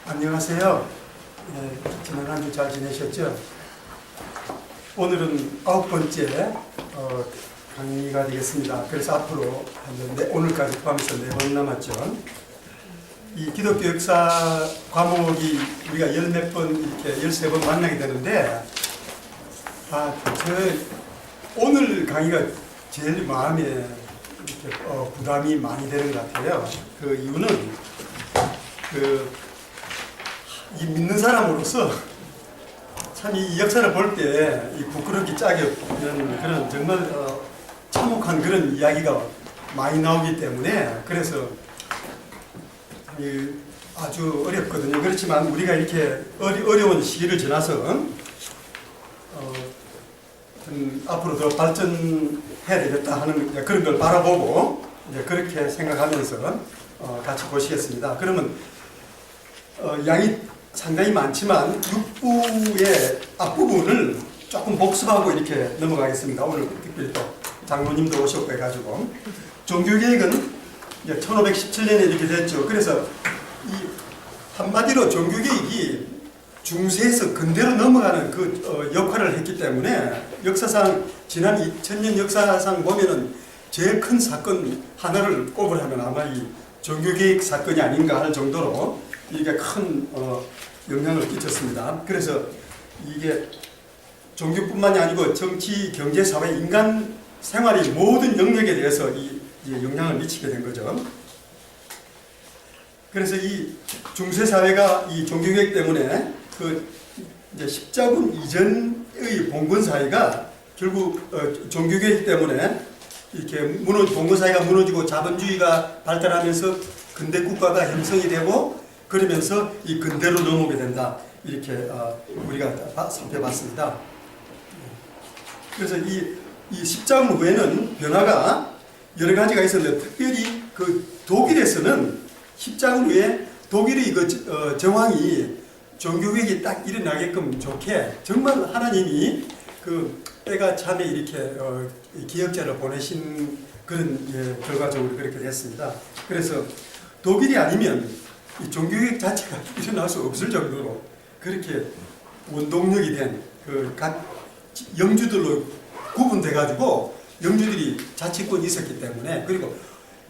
안녕하세요. 지난 한 주 잘 지내셨죠? 오늘은 9번째 강의가 되겠습니다. 그래서 앞으로 오늘까지 포함해서 4번 남았죠. 이 기독교 역사 과목이 우리가 열 몇 번 이렇게 13번 만나게 되는데 오늘 강의가 제일 마음에 이렇게 부담이 많이 되는 것 같아요. 그 이유는 이 믿는 사람으로서 참 이 역사를 볼 때 이 부끄럽기 짝이 없는 그런 정말 참혹한 그런 이야기가 많이 나오기 때문에 그래서 아주 어렵거든요. 그렇지만 우리가 이렇게 어려운 시기를 지나서 앞으로 더 발전해야 되겠다 하는 그런 걸 바라보고 이제 그렇게 생각하면서 같이 보시겠습니다. 그러면 양이 상당히 많지만 6부의 앞부분을 조금 복습하고 이렇게 넘어가겠습니다. 오늘 특별히 또 장로님도 오셨고 해가지고 종교개혁은 이제 1517년에 이렇게 됐죠. 그래서 이 한마디로 종교개혁이 중세에서 근대로 넘어가는 그 역할을 했기 때문에 역사상 지난 2000년 역사상 보면은 제일 큰 사건 하나를 꼽으라면 아마 이 종교개혁 사건이 아닌가 할 정도로 이게 큰 영향을 끼쳤습니다. 그래서 이게 종교뿐만이 아니고 정치, 경제, 사회, 인간 생활의 모든 영역에 대해서 영향을 미치게 된 거죠. 그래서 이 중세 사회가 이 종교개혁 때문에 이제 십자군 이전의 봉건 사회가 결국 종교개혁 때문에 이렇게 봉건 사회가 무너지고 자본주의가 발달하면서 근대 국가가 형성이 되고 그러면서 이 근대로 넘어오게 된다. 이렇게 우리가 살펴봤습니다. 그래서 이 십자군 후에는 변화가 여러 가지가 있었는데 특별히 그 독일에서는 십자군 후에 독일의 그 정황이 종교개혁이 딱 일어나게끔 좋게 정말 하나님이 그 때가 참에 이렇게 기억자를 보내신 그런 결과적으로 그렇게 됐습니다. 그래서 독일이 아니면 이 종교개혁 자체가 일어날 수 없을 정도로 그렇게 원동력이 된 각 영주들로 구분돼 가지고 영주들이 자치권이 있었기 때문에 그리고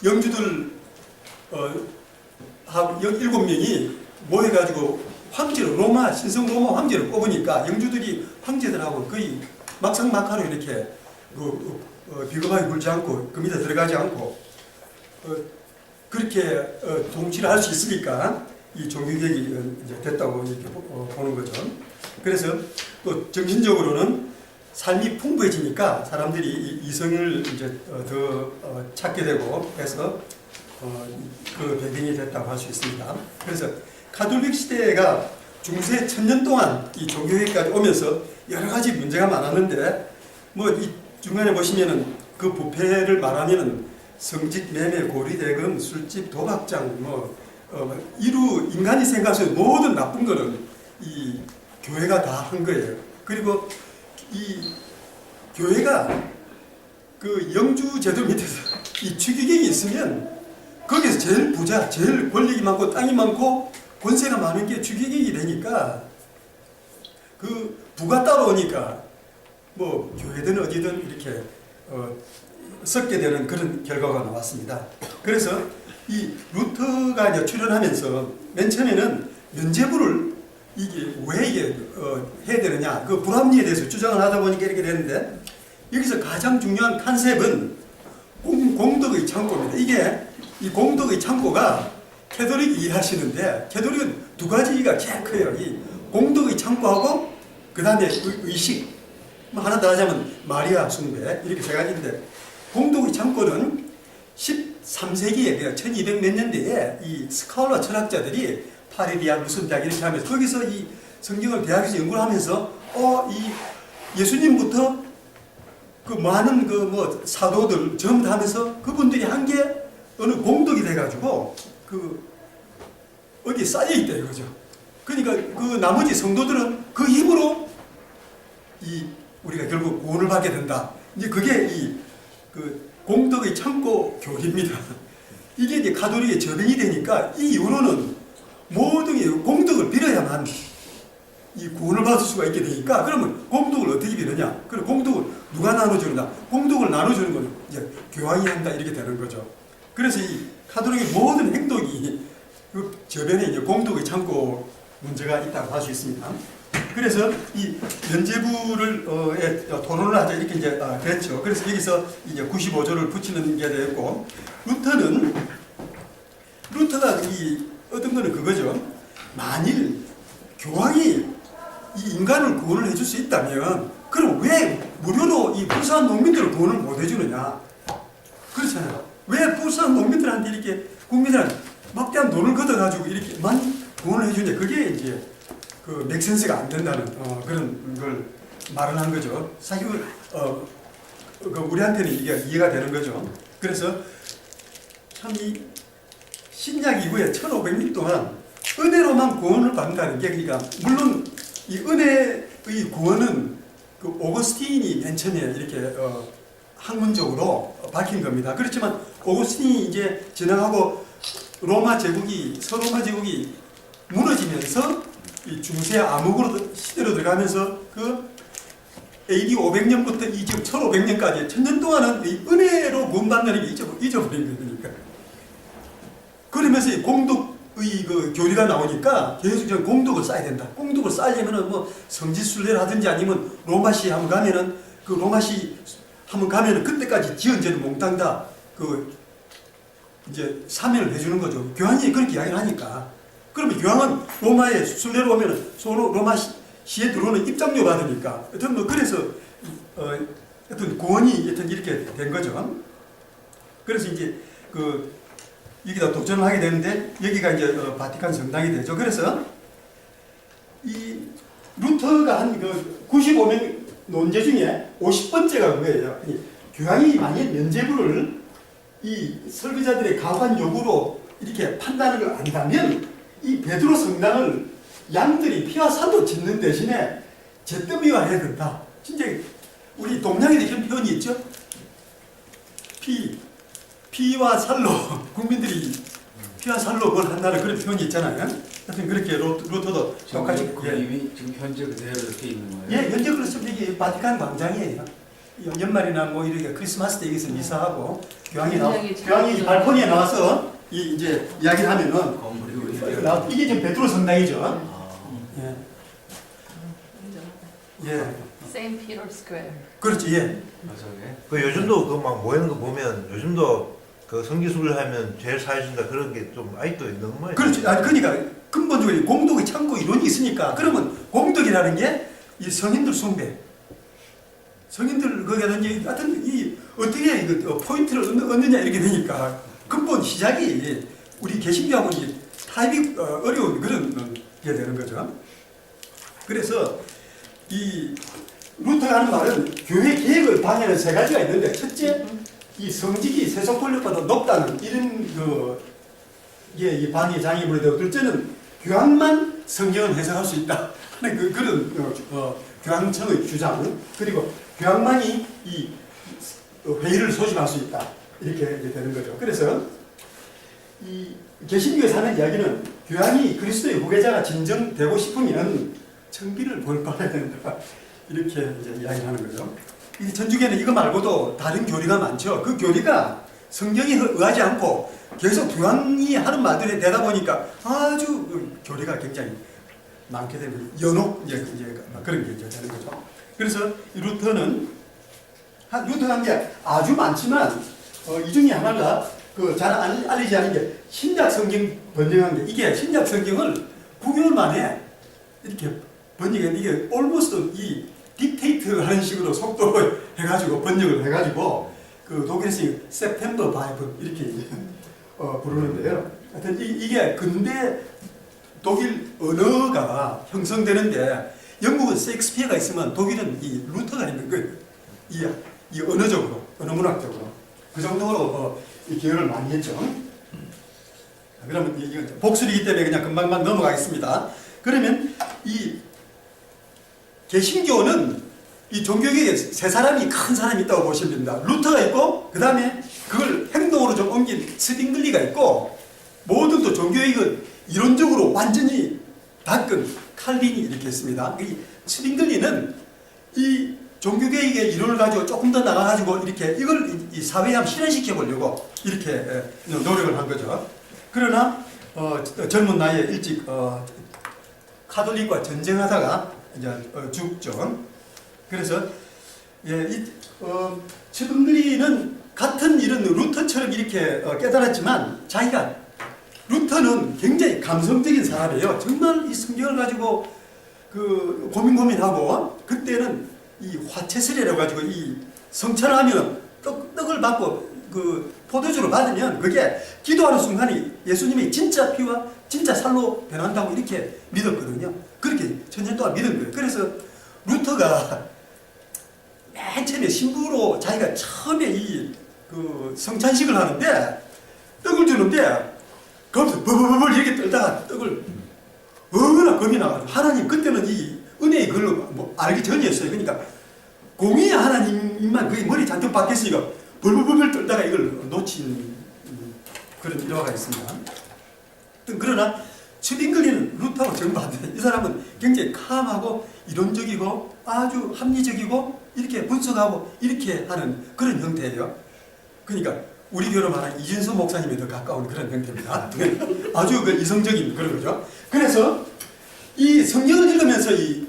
영주들 7명이 모여 가지고 황제로 신성 로마 황제를 뽑으니까 영주들이 황제들하고 거의 막상막하로 이렇게 비겁하게 굴지 않고 그 밑에 들어가지 않고 그렇게 통치를 할 수 있으니까 이 종교개혁이 이제 됐다고 이렇게 보는 거죠. 그래서 또 정신적으로는 삶이 풍부해지니까 사람들이 이성을 이제 더 찾게 되고 해서 그 배경이 됐다고 할 수 있습니다. 그래서 가톨릭 시대가 중세 1000년 동안 이 종교개혁까지 오면서 여러 가지 문제가 많았는데 이 중간에 보시면은 그 부패를 말하면은 성직, 매매, 고리, 대금, 술집, 도박장, 인간이 생각하는 모든 나쁜 거는 이 교회가 다 한 거예요. 그리고 이 교회가 그 영주 제도 밑에서 이 추기경이 있으면 거기서 제일 부자, 제일 권력이 많고 땅이 많고 권세가 많은 게 추기경이 되니까 그 부가 따라오니까 교회든 어디든 이렇게 섞게 되는 그런 결과가 나왔습니다. 그래서 이 루터가 이제 출연하면서 맨 처음에는 면죄부를 왜 해야 되느냐 그 불합리에 대해서 주장을 하다 보니까 이렇게 되는데 여기서 가장 중요한 컨셉은 공덕의 창고입니다. 이게 이 공덕의 창고가 캐톨릭이 이해하시는데 캐톨릭은 두 가지가 제일 커요. 이 공덕의 창고하고 그 다음에 의식 하나 더 하자면 마리아 숭배 이렇게 세 가지인데 공덕의 창고는 13세기에 1200 몇 년대에 이 스칼라 철학자들이 파리 대학 무슨 대학 이렇게 하면서 거기서 이 성경을 대학에서 연구를 하면서 이 예수님부터 그 많은 사도들 전부 다 하면서 그분들이 한 게 어느 공덕이 돼가지고 어디 쌓여 있다 이거죠. 그러니까 그 나머지 성도들은 그 힘으로 우리가 결국 구원을 받게 된다. 이제 그게 공덕의 창고 교리입니다. 이게 이제 가톨릭의 저변이 되니까 이 이후로는 모든 공덕의 해야만 이 구원을 받을 수가 있게 되니까 그러면 공덕을 어떻게 비느냐? 그럼 공덕을 누가 나눠주느냐? 공덕을 나눠주는 거는 이제 교황이 한다 이렇게 되는 거죠. 그래서 이 카톨릭의 모든 행동이 그 저변에 이제 공덕의 창고 문제가 있다고 할 수 있습니다. 그래서 이 면죄부를 토론을 하자 이렇게 이제 됐죠. 그래서 여기서 이제 95조를 붙이는 게 되었고 루터가 이 어떤 거는 그거죠. 만일 교황이 이 인간을 구원을 해줄 수 있다면 그럼 왜 무료로 이 불쌍한 농민들을 구원을 못 해주느냐? 그렇잖아요. 왜 불쌍한 농민들한테 이렇게 국민들한테 막대한 돈을 걷어가지고 이렇게만 구원을 해주냐? 그게 이제 그 맥센스가 안 된다는 그런 걸 말을 한 거죠. 사실 그 우리한테는 이게 이해가 되는 거죠. 그래서 참 이 신약 이후에 1500년 동안 은혜로만 구원을 받는다는 게 그러니까 물론 이 은혜의 구원은 그 오거스틴이 맨 처음에 이렇게 학문적으로 밝힌 겁니다. 그렇지만 오거스틴이 이제 지나가고 서로마 제국이 무너지면서 이 중세 암흑으로 시대로 들어가면서 그 AD 500년부터 이 지금 1500년까지 1000년 동안은 이 은혜로 구원받는 게 잊어버린 거니까. 그러면서 이 공덕의 그 교리가 나오니까 계속 공덕을 쌓아야 된다. 공덕을 쌓으려면은 뭐 성지순례라든지 아니면 로마시 한번 가면은 그 로마시 한번 가면은 그때까지 지은 죄는 몽땅 다 그 이제 사면을 해주는 거죠. 교황이 그렇게 이야기를 하니까. 그러면 교황은 로마에 순례로 오면은 로마시에 들어오는 입장료 받으니까. 여튼 뭐 그래서 어떤 구원이 여튼 이렇게 된 거죠. 그래서 이제 그 여기다 독전을 하게 되는데 여기가 이제 바티칸 성당이 되죠. 그래서 이 루터가 한 그 95명 논제 중에 50번째가 그거예요. 교황이 만약 면죄부를 이 설교자들의 가관 요구로 이렇게 판단을 안다면 이 베드로 성당을 양들이 피와 살로 짓는 대신에 잿더미화해야 된다. 진짜 우리 동양에도 이런 표현이 있죠. 피와 살로 국민들이 피와 살로 뭘 한다는 그런 표현이 있잖아요. 하여튼 그렇게 루터도 똑같이 이미 지금 현재 그대로 이렇게 있는 거예요? 예, 현재 그렇죠. 이게 바티칸 광장이에요. 연말이나 뭐 이렇게 크리스마스 때 여기서 미사하고 교황이 발코니에 나와서 이제 이야기를 하면은 이게 지금 베드로 성당이죠. 예. 예. 세인트 피터 스퀘어. 그렇지, 예. 그 요즘도 그 막 모이는 거 보면 요즘도 그 성지순례 하면 죄를 사해준다 그런 게 좀 아직도 있는 거예요. 그렇지. 아니 그러니까 근본적으로 공덕의 창고 이론이 있으니까 그러면 공덕이라는 게 이 성인들 숭배, 성인들 거기다든지 하여튼 이 어떻게 그 포인트를 얻느냐 이렇게 되니까 근본 시작이 우리 개신교하고는 타입이 어려운 그런 게 되는 거죠. 그래서 이 루터가 하는 말은 교회 계획을 방해하는 세 가지가 있는데 첫째, 이 성직이 세속 권력보다 높다는 이런 이 방해 장애물이 되고 둘째는 교황만 성경을 해석할 수 있다 하는 그런 교황청의 주장 그리고 교황만이 이 회의를 소집할 수 있다 이렇게 되는 거죠. 그래서 이 개신교에서 하는 이야기는 교황이 그리스도의 후계자가 진정되고 싶으면 청비를 벌받아야 된다. 이렇게 이제 이야기하는 거죠. 이 전주교회는 이거 말고도 다른 교리가 많죠. 그 교리가 성경에 의하지 않고 계속 교황이 하는 말들에 되다 보니까 아주 교리가 굉장히 많게 되는 연옥 이제 그런 게 이제 되는 거죠. 그래서 이 루터가 한 게 아주 많지만 이 중에 하나가 그 잘 알리지 않은 게 신약 성경 번역한 게 이게 신약 성경을 9개월 만에 이렇게 번역했는데 이게 almost 이 딕테이트 하는 식으로 속도로 해가지고 번역을 해가지고 그 독일에서 September Bible 이렇게 부르는데요. 하여튼 이게 근대 독일 언어가 형성되는데 영국은 셰익스피어가 있으면 독일은 이 루터가 있는 거예요. 이 언어적으로, 언어 문학적으로 그 정도로 이 기여를 많이 했죠. 그러면 이건 복술이기 때문에 그냥 금방만 넘어가겠습니다. 그러면 이 개신교는 이 종교계에 세 사람이 큰 사람이 있다고 보시면 됩니다. 루터가 있고 그 다음에 그걸 행동으로 좀 옮긴 스빙글리가 있고 모든 또 종교의 이론적으로 완전히 닦은 칼빈이 이렇게 했습니다. 이 츠빙글리는 이 종교개혁의 이론을 가지고 조금 더 나가가지고 이렇게 이걸 이 사회에 한번 실현시켜 보려고 이렇게 노력을 한 거죠. 그러나 젊은 나이에 일찍 카톨릭과 전쟁하다가 이제 죽죠. 그래서 츠빙글리는 같은 이런 루터처럼 이렇게 깨달았지만 자기가 루터는 굉장히 감성적인 사람이에요. 정말 이 성경을 가지고 그 고민하고 그때는 이 화채설이라고 가지고 이 성찬하면 떡을 받고 그 포도주를 받으면 그게 기도하는 순간이 예수님의 진짜 피와 진짜 살로 변한다고 이렇게 믿었거든요. 그렇게 천년 동안 믿은 거예요. 그래서 루터가 맨 처음에 신부로 자기가 처음에 이 그 성찬식을 하는데 떡을 주는데 거기서 버버버버 이렇게 떨다가 떡을 얼마나 겁이 나가지고 하나님 그때는 이 은혜의 글로 뭐 알기 전이었어요. 그러니까 공의의 하나님만 거의 머리 잔뜩 박혔으니까 벌벌벌 떨다가 이걸 놓친 그런 일화가 있습니다. 그러나 츠빙글리는 루터하고 정반대. 이 사람은 굉장히 캄하고 이론적이고 아주 합리적이고 이렇게 분석하고 이렇게 하는 그런 형태예요. 그러니까 우리 교로 말하는 이진수 목사님에 더 가까운 그런 형태입니다. 아주 그 이성적인 그런 거죠. 그래서 이 성경을 읽으면서 이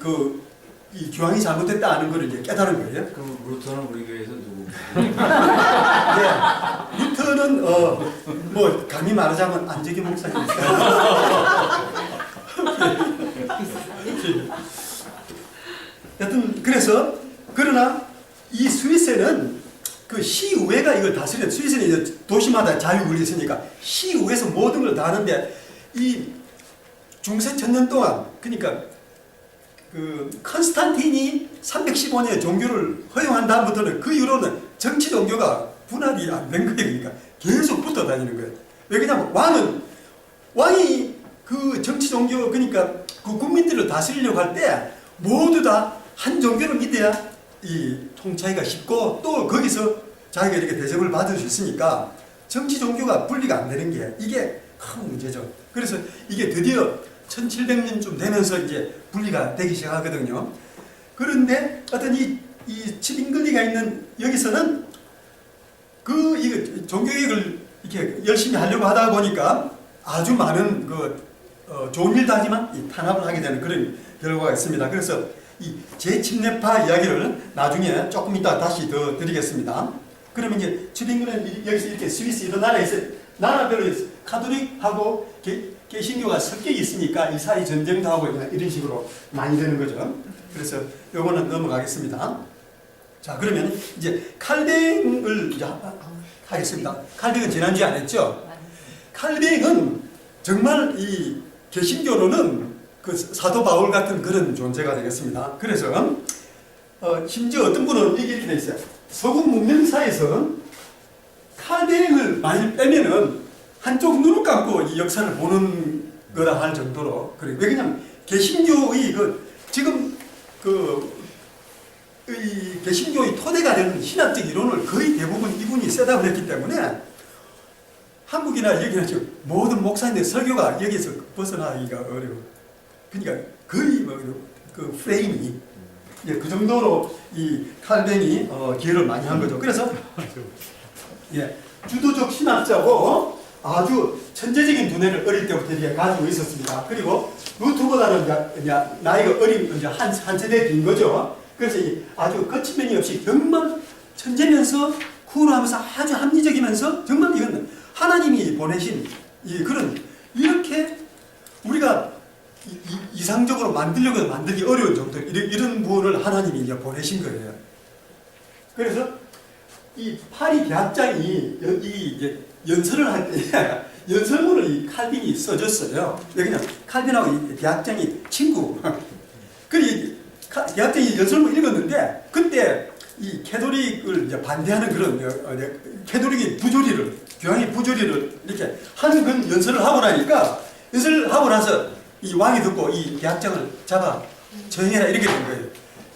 교황이 잘못됐다는 걸 이제 깨달은 거예요. 그럼 루터는 우리 교회에서 누구? 네, 루터는 뭐 감히 말하자면 안재기 목사님입니다. 여튼 그래서 그러나 이 스위스는 그 시의회가 이걸 다스려. 스위스는 이제 도시마다 자유권이 있으니까 시의회에서 모든 걸 다 하는데 이 중세 천년 동안 그러니까 그 컨스탄틴이 315년에 종교를 허용한 다음부터는 그 이후로는 정치 종교가 분할이 안 된 거예요. 그러니까 계속 붙어 다니는 거예요. 왜냐하면 왕이 그 정치 종교 그러니까 그 국민들을 다스리려고 할 때 모두 다 한 종교를 믿어야 이 통치하기가 쉽고 또 거기서 자기가 이렇게 대접을 받을 수 있으니까 정치 종교가 분리가 안 되는 게 이게 큰 문제죠. 그래서 이게 드디어 1700년쯤 되면서 이제 분리가 되기 시작하거든요. 그런데 어떤 이 츠빙글리가 있는 여기서는 이거 종교개혁을 이렇게 열심히 하려고 하다 보니까 아주 많은 좋은 일도 하지만 이 탄압을 하게 되는 그런 결과가 있습니다. 그래서 이 재침례파 이야기를 나중에 조금 이따 다시 더 드리겠습니다. 그러면 이제 츠빙글리는 여기서 이렇게 스위스 이런 나라에서 나라별로 카톨릭하고 개신교가 섞여 있으니까 이 사이 전쟁도 하고 이런 식으로 많이 되는 거죠. 그래서 요거는 넘어가겠습니다. 자, 그러면 이제 칼뱅을 이제 하겠습니다. 칼뱅은 지난주에 안 했죠? 칼뱅은 정말 이 개신교로는 그 사도 바울 같은 그런 존재가 되겠습니다. 그래서 심지어 어떤 분은 이렇게 돼 있어요. 서구 문명사에서 칼뱅을 많이 빼면은 한쪽 눈을 감고 이 역사를 보는 거라 할 정도로 그래. 왜냐면 개신교의 지금 이 개신교의 토대가 되는 신학적 이론을 거의 대부분 이분이 세답을 했기 때문에 한국이나 여기나 지금 모든 목사님들 설교가 여기서 벗어나기가 어려워. 그러니까 거의 그 프레임이 그 정도로 이 칼뱅이 기여를 많이 한 거죠. 그래서 주도적 신학자고 아주 천재적인 두뇌를 어릴 때부터 이렇게 가지고 있었습니다. 그리고 루터보다는 나이가 어린 한 세대 긴 거죠. 그래서 아주 거친 면이 없이 정말 천재면서 쿨하면서 아주 합리적이면서 정말 이건 하나님이 보내신 그런 이렇게 우리가 이상적으로 만들기 어려운 정도 이런 부분을 하나님이 이제 보내신 거예요. 그래서 이 파리 대학장이 이제 연설을 할 때 연설문을 이 칼빈이 써줬어요. 왜냐면 칼빈하고 이 대학장이 친구. 그리고 대학장이 연설문 읽었는데 그때 이 캐톨릭을 이제 반대하는 그런 캐톨릭의 부조리를 교황의 부조리를 이렇게 하는 그런 연설을 하고 나니까 연설을 하고 나서 이 왕이 듣고 이 대학장을 잡아 처형해라 이렇게 된 거예요.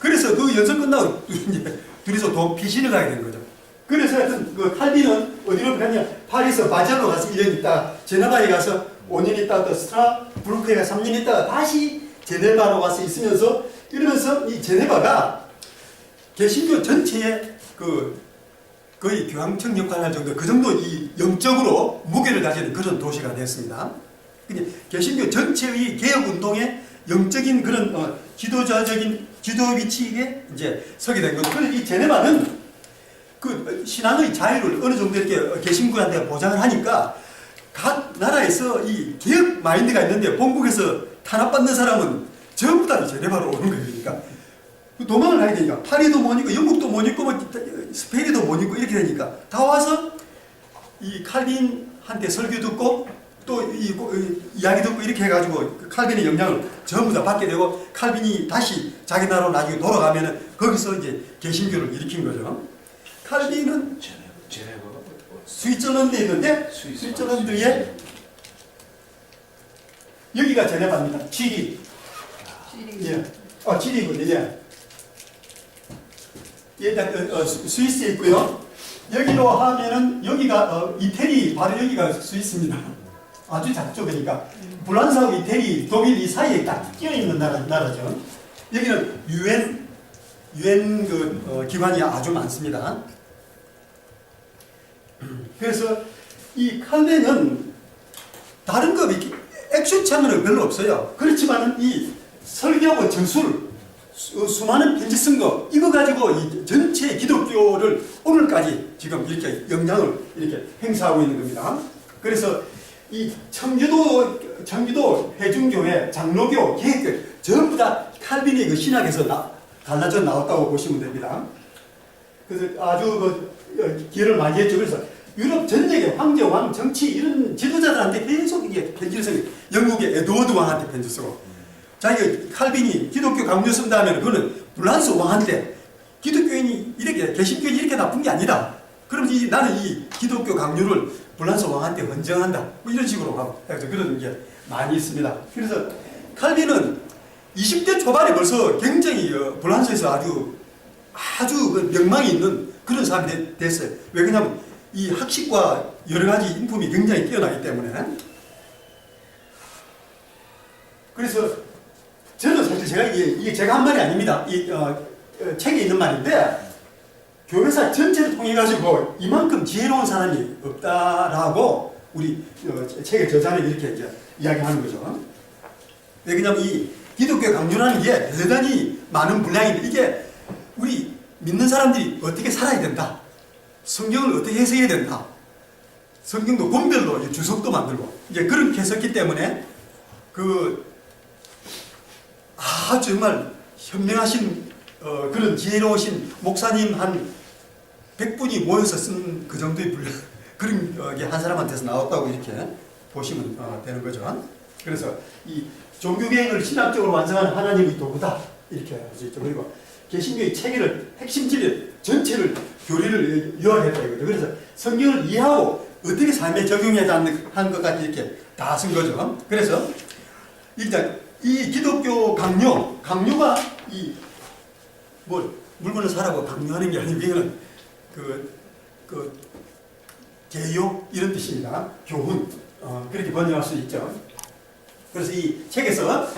그래서 그 연설 끝나고 이제 둘이서 피신을 가게 된 거죠. 그래서 하여튼 그 칼빈은 어디로 갔냐? 파리에서 바젤로 가서 1년 있다가 제네바에 가서 5년 있다가 또 스트라스부르크에 가서 3년 있다가 다시 제네바로 와서 있으면서 이러면서 이 제네바가 개신교 전체의 그 거의 교황청 역할을 할 정도 그 정도 이 영적으로 무게를 가지는 그런 도시가 됐습니다. 근데 개신교 전체의 개혁 운동의 영적인 그런 지도자적인 지도 위치에 이제 서게 된 거죠. 그래서 이 제네바는 그 신앙의 자유를 어느 정도 이렇게 개신교한테 보장을 하니까 각 나라에서 이 개혁 마인드가 있는데 본국에서 탄압받는 사람은 전부 다 제네바로 오는 거예요. 그러니까 도망을 가야 되니까 파리도 못 있고 영국도 못 있고 뭐 스페인도 못 있고 이렇게 되니까 다 와서 이 칼빈한테 설교 듣고 또 이 이야기 듣고 이렇게 해가지고 칼빈의 영향을 전부 다 받게 되고 칼빈이 다시 자기 나라로 나중에 돌아가면은 거기서 이제 개신교를 일으킨 거죠. 칼빈은 제네바가 스위tzerland에 있는데 스위tzerland에 여기가 제네바입니다. 지리. 예. 지리군요. 예. 스위스에 있고요. 여기로 하면은 여기가 이태리 바로 여기가 스위스입니다. 아주 작쪽이니까 불란서하고 이태리, 독일 이 사이에 딱 끼어 있는 나라죠. 여기는 유엔 기관이 아주 많습니다. 그래서 이 칼빈은 다른 거 액션창은 별로 없어요. 그렇지만은 이 설교하고 저술, 수많은 편지 쓴 거 이거 가지고 이 전체 기독교를 오늘까지 지금 이렇게 영향을 이렇게 행사하고 있는 겁니다. 그래서 이 청교도 회중교회, 장로교, 개혁교 전부 다 칼빈의 그 신학에서 갈라져 나왔다고 보시면 됩니다. 그래서 아주 기여를 많이 했죠. 그래서 유럽 전역의 황제, 왕, 정치 이런 지도자들한테 계속 이게 편지를 쓰고 영국의 에드워드 왕한테 편지 쓰고 자기가 칼빈이 기독교 강요 쓴다 하면 그거는 불란스 왕한테 기독교인이 이렇게 개신교인이 이렇게 나쁜 게 아니다. 그럼 나는 이 기독교 강요를 불란스 왕한테 헌정한다. 뭐 이런 식으로 하고 그런 게 많이 있습니다. 그래서 칼빈은 20대 초반에 벌써 굉장히 불란스에서 아주 명망이 있는 그런 사람이 됐어요. 왜 그러냐면 이 학식과 여러 가지 인품이 굉장히 뛰어나기 때문에. 그래서 저는 사실 이게 제가 한 말이 아닙니다. 책에 있는 말인데 교회사 전체를 통해 가지고 이만큼 지혜로운 사람이 없다라고 우리 책의 저자는 이렇게 이제 이야기하는 거죠. 왜 그러냐면 이 기독교 강요라는 게 대단히 많은 분량인데 이게 우리 믿는 사람들이 어떻게 살아야 된다. 성경을 어떻게 해석해야 된다. 성경도 본별로 주석도 만들고 이제 그렇게 했었기 때문에 아주 정말 현명하신 그런 지혜로우신 목사님 한 100분이 모여서 쓴 그 정도의 분량 그런 게 한 사람한테서 나왔다고 이렇게 보시면 되는 거죠. 그래서 이 종교개혁을 신학적으로 완성하는 하나님의 도구다 이렇게 할 수 있죠. 그리고 개신교의 체계를 핵심 진리 전체를 교리를 요약했다 이거죠. 그래서 성경을 이해하고 어떻게 삶에 적용해야 하는 것까지 이렇게 다 쓴 거죠. 그래서 일단 이 기독교 강요가 물건을 사라고 강요하는 게 아니고 이거는 개요 이런 뜻입니다. 교훈 그렇게 번역할 수 있죠. 그래서 이 책에서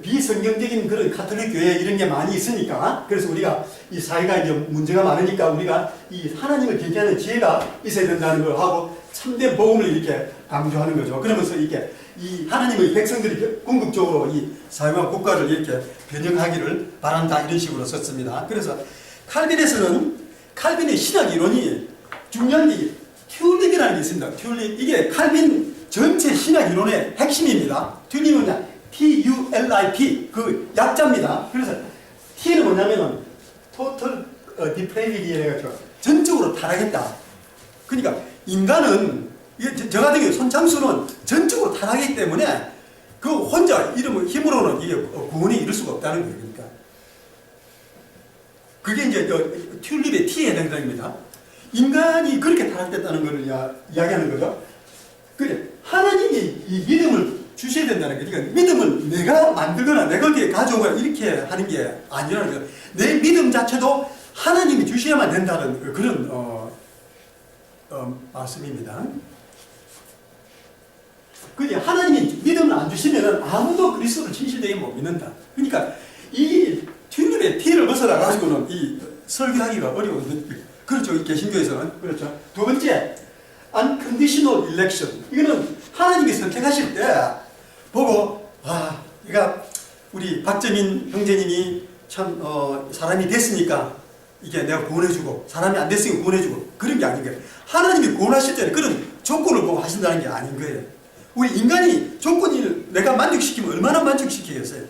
비성경적인 그런 가톨릭 교회 이런 게 많이 있으니까 그래서 우리가 이 사회가 이제 문제가 많으니까 우리가 이 하나님을 경계하는 지혜가 있어야 된다는 걸 하고 참된 복음을 이렇게 강조하는 거죠. 그러면서 이게 이 하나님의 백성들이 궁극적으로 이 사회와 국가를 이렇게 변형하기를 바란다 이런 식으로 썼습니다. 그래서 칼빈의 신학 이론이 중요한 게 튤립이라는 게 있습니다. 튤립 이게 칼빈 전체 신학 이론의 핵심입니다. 튤립은 뭐냐? TULIP 그 약자입니다. 그래서 T는 뭐냐면은 Total Depravity 해가지고 전적으로 타락했다. 그러니까 인간은 저 같은 경우 손창수는 전적으로 타락했기 때문에 그 혼자 힘으로는 이게 구원에 이룰 수가 없다는 거예요. 그러니까 그게 이제 튤립의 T에 해당됩니다. 인간이 그렇게 타락됐다는 걸 이야기하는 거죠. 그래 하나님이 이 믿음을 주셔야 된다는 거예요. 그러니까 믿음을 내가 만들거나 내가 어디에 가져오거나 이렇게 하는 게 아니라는 거예요. 내 믿음 자체도 하나님이 주셔야만 된다는 그런 말씀입니다. 그게 하나님이 믿음을 안 주시면은 아무도 그리스도를 진실되게 못 믿는다. 그러니까 이 튤립의 티를 벗어나 가지고는 이 설교하기가 어려운 그렇죠. 이 개신교에서는 그렇죠. 두 번째 unconditional election. 이거는 하나님이 선택하실 때 보고 그러니까 우리 박재민 형제님이 참 사람이 됐으니까 이게 내가 구원해주고 사람이 안 됐으니까 구원해주고 그런 게 아닌 거예요. 하나님이 구원하실 때는 그런 조건을 보고 하신다는 게 아닌 거예요. 우리 인간이 조건을 내가 만족시키면 얼마나 만족시키겠어요?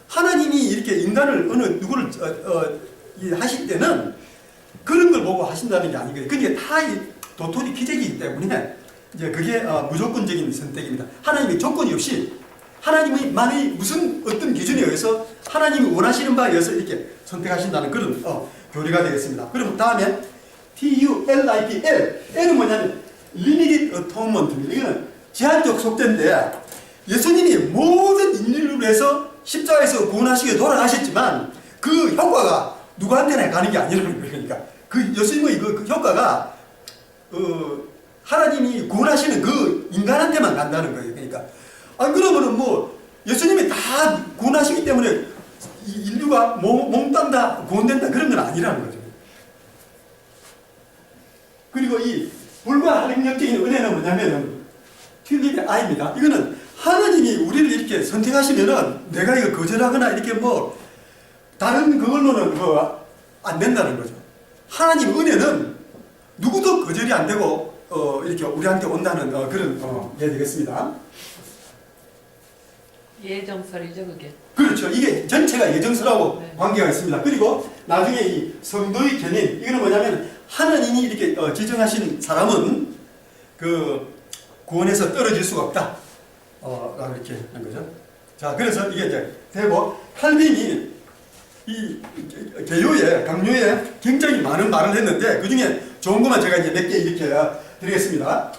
하나님이 이렇게 인간을 어느 누구를 하실 때는 그런 걸 보고 하신다는 게 아닌 거예요. 그게 다 도토리 기적이기 때문에 이제 그게 무조건적인 선택입니다. 하나님이 조건이 없이 하나님이 만일 무슨 어떤 기준에 의해서 하나님이 원하시는 바에 의해서 이렇게 선택하신다는 그런 교리가 되겠습니다. 그럼 다음에 TULIP L은 뭐냐면 Limited Atonement. 이거는 제한적 속죄인데 예수님이 모든 인류를 위해서 십자가에서 구원하시게 돌아가셨지만 그 효과가 누구한테나 가는 게 아니라는 거예요. 그러니까 그 예수님의 그 효과가 하나님이 구원하시는 그 인간한테만 간다는 거예요. 그러니까 그러면은 뭐 예수님이 다 구원하시기 때문에 인류가 몽땅 다 구원된다 그런 건 아니라는 거죠. 그리고 이 불가항력적인 은혜는 뭐냐면은 튤립의 아이입니다. 이거는 하나님이 우리를 이렇게 선택하시면은 내가 이거 거절하거나 이렇게 뭐 다른 그걸로는 안 된다는 거죠. 하나님 은혜는 누구도 거절이 안 되고 이렇게 우리한테 온다는 그런 예 되겠습니다. 예정설이죠, 그게. 그렇죠. 이게 전체가 예정설하고 네. 관계가 있습니다. 그리고 나중에 이 성도의 견인 이거는 뭐냐면 하나님이 이렇게 지정하신 사람은 그 구원에서 떨어질 수가 없다. 라고 이렇게 한 거죠. 자, 그래서 이게 이제 되고 칼빈이 이 개요에 강요에 굉장히 많은 말을 했는데 그 중에 좋은 것만 제가 이제 몇 개 이렇게 드리겠습니다.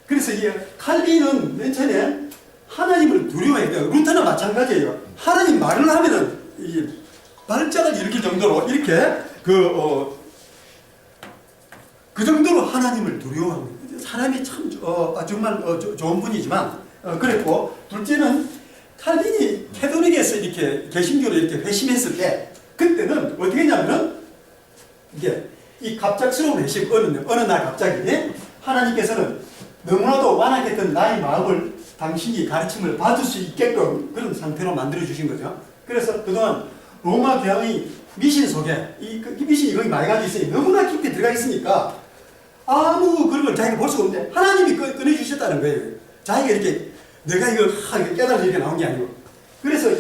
그래서 이게 칼빈은 맨 처음에 하나님을 두려워해야 돼요. 루터는 마찬가지예요. 하나님 말을 하면은 이 발작을 일으킬 정도로 이렇게 그 정도로 하나님을 두려워합니다. 사람이 참 정말 좋은 분이지만 그랬고 둘째는 칼빈이 캐톨릭에서 이렇게 개신교로 이렇게 회심했을 때 그때는 어떻게 했냐면은 이게 이 갑작스러운 회심 어느 날 갑자기 하나님께서는 너무나도 완악했던 나의 마음을 당신이 가르침을 받을 수 있게끔 그런 상태로 만들어 주신 거죠. 그래서 그동안 로마 교황의 미신 속에 이 미신이 거기 많이 가지고 있으니 너무나 깊게 들어가 있으니까 아무 그런 걸 자기가 볼 수가 없는데 하나님이 꺼내주셨다는 거예요. 자기가 이렇게 내가 이걸 깨달아서 이렇게 나온 게 아니고 그래서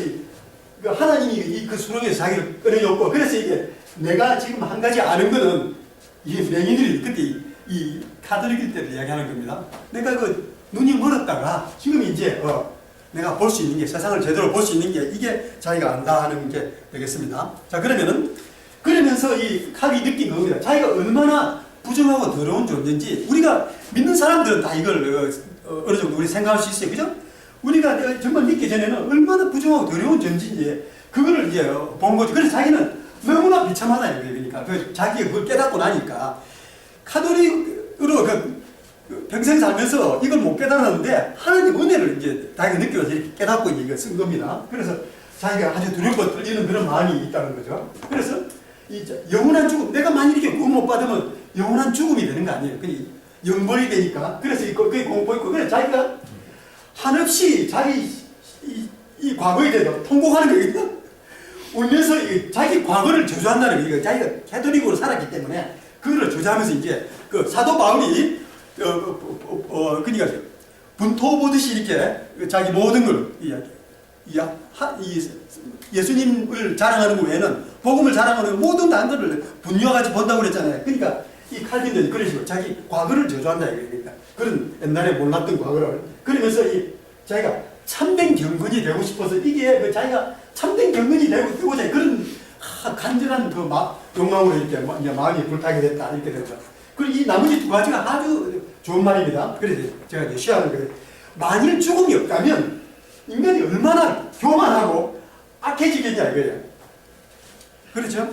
하나님이 그 수렁에서 자기를 꺼내줬고 그래서 이게 내가 지금 한 가지 아는 거는 이게 맹인들이 그때 이 카톨릭일 때를 이야기하는 겁니다. 내가 눈이 멀었다가 지금 이제 내가 볼 수 있는 게 세상을 제대로 볼 수 있는 게 이게 자기가 안다 하는 게 되겠습니다. 자 그러면서 이 칼이 느낀 겁니다. 자기가 얼마나 부정하고 더러운 존재인지 우리가 믿는 사람들은 다 이걸 어느 정도 우리 생각할 수 있어요. 그죠? 우리가 정말 믿기 전에는 얼마나 부정하고 더러운 존재인지 그거를 이제 본 거죠. 그래서 자기는 너무나 비참하다 그러니까 자기가 그걸 깨닫고 나니까 카톨릭으로 평생 살면서 이걸 못 깨달았는데 하나님 은혜를 이제 자기가 느껴서 이렇게 깨닫고 이제 쓴 겁니다. 그래서 자기가 아주 두렵고 떨리는 그런 마음이 있다는 거죠. 그래서 이 영원한 죽음, 내가 만일 이렇게 구원 못 받으면 영원한 죽음이 되는 거 아니에요. 그냥 영벌이 되니까. 그래서 그게 공포 있고, 그래서 자기가 한없이 자기 이 과거에 대해서 통곡하는 거거든요. 울면서 자기 과거를 저주한다는 거예요. 자기가 캐톨릭으로 살았기 때문에 그거를 저주하면서 이제 그 사도 바울이 그러니까 분토 보듯이 이렇게 자기 모든 걸 예수님을 자랑하는 것 외에는 복음을 자랑하는 모든 단들을 분유와같이 본다고 그랬잖아요. 그러니까 이 칼빈은 그런 식으로 자기 과거를 저주한다 이거니까 그런 옛날에 몰랐던 과거를 그러면서 자기가 참된 경건이 되고 싶어서 이게 자기가 참된 경건이 되고자 그런 간절한 그 욕망으로 이렇게 마음이 불타게 됐다 이렇게 되죠. 그리고 이 나머지 두 가지가 아주 좋은 말입니다. 그래서 제가 이제 시작을 그래요. 만일 죽음이 없다면 인간이 얼마나 교만하고 악해지겠냐 이거예요. 그렇죠?